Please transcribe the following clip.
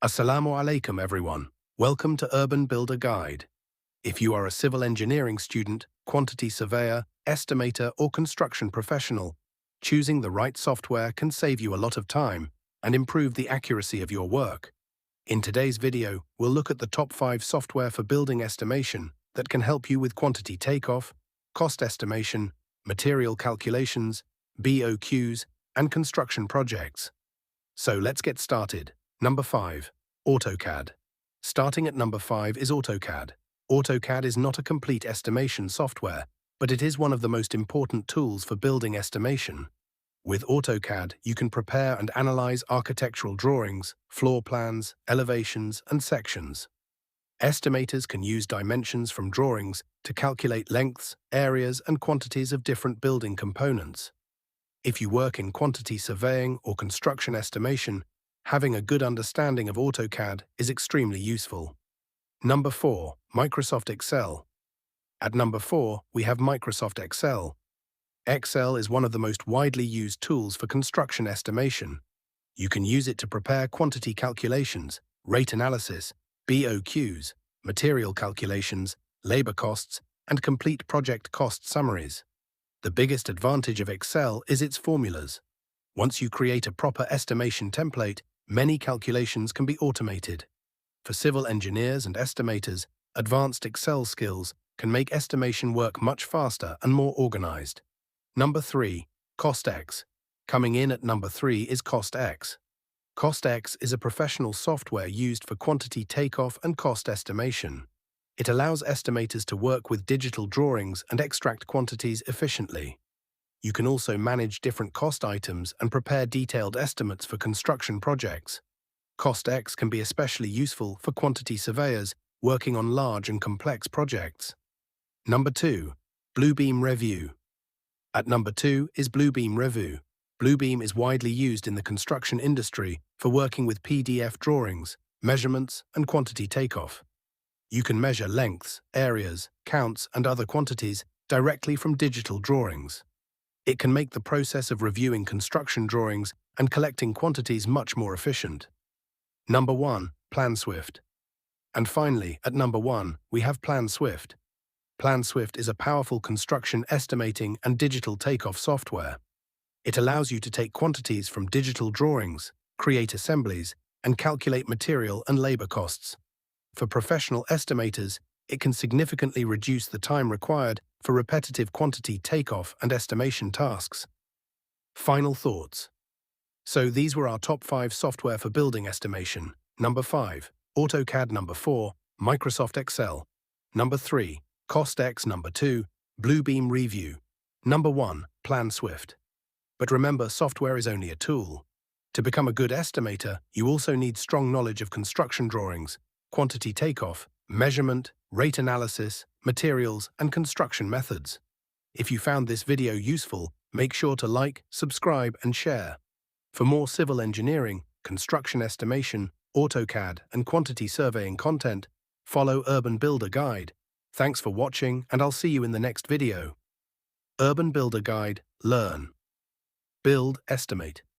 Assalamu alaikum everyone. Welcome to Urban Builder Guide. If you are a civil engineering student, quantity surveyor, estimator or construction professional, choosing the right software can save you a lot of time and improve the accuracy of your work. In today's video, we'll look at the top 5 software for building estimation that can help you with quantity takeoff, cost estimation, material calculations, BOQs, and construction projects. So let's get started. Number 5. AutoCAD. Starting at number 5 is AutoCAD. AutoCAD is not a complete estimation software, but it is one of the most important tools for building estimation. With AutoCAD, you can prepare and analyze architectural drawings, floor plans, elevations, and sections. Estimators can use dimensions from drawings to calculate lengths, areas, and quantities of different building components. If you work in quantity surveying or construction estimation, having a good understanding of AutoCAD is extremely useful. Number 4. Microsoft Excel. At number 4, we have Microsoft Excel. Excel is one of the most widely used tools for construction estimation. You can use it to prepare quantity calculations, rate analysis, BOQs, material calculations, labor costs, and complete project cost summaries. The biggest advantage of Excel is its formulas. Once you create a proper estimation template, many calculations can be automated. For civil engineers and estimators, advanced Excel skills can make estimation work much faster and more organized. Number 3. CostX. Coming in at number 3 is CostX. CostX is a professional software used for quantity takeoff and cost estimation. It allows estimators to work with digital drawings and extract quantities efficiently. You can also manage different cost items and prepare detailed estimates for construction projects. CostX can be especially useful for quantity surveyors working on large and complex projects. Number 2. Bluebeam Revu. At number 2 is Bluebeam Revu. Bluebeam is widely used in the construction industry for working with PDF drawings, measurements, and quantity takeoff. You can measure lengths, areas, counts, and other quantities directly from digital drawings. It can make the process of reviewing construction drawings and collecting quantities much more efficient. Number 1. PlanSwift. And finally, at number 1, we have PlanSwift. PlanSwift is a powerful construction estimating and digital takeoff software. It allows you to take quantities from digital drawings, create assemblies, and calculate material and labor costs. For professional estimators, it can significantly reduce the time required for repetitive quantity takeoff and estimation tasks. Final thoughts. So these were our top 5 software for building estimation. Number 5, AutoCAD. Number 4, Microsoft Excel. Number 3, CostX. Number 2, Bluebeam Revu. Number 1, PlanSwift. But remember, software is only a tool. To become a good estimator, you also need strong knowledge of construction drawings, quantity takeoff, measurement, rate analysis, materials, and construction methods. If you found this video useful, make sure to like, subscribe, and share. For more civil engineering, construction estimation, AutoCAD, and quantity surveying content, follow Urban Builder Guide. Thanks for watching, and I'll see you in the next video. Urban Builder Guide. Learn. Build, estimate.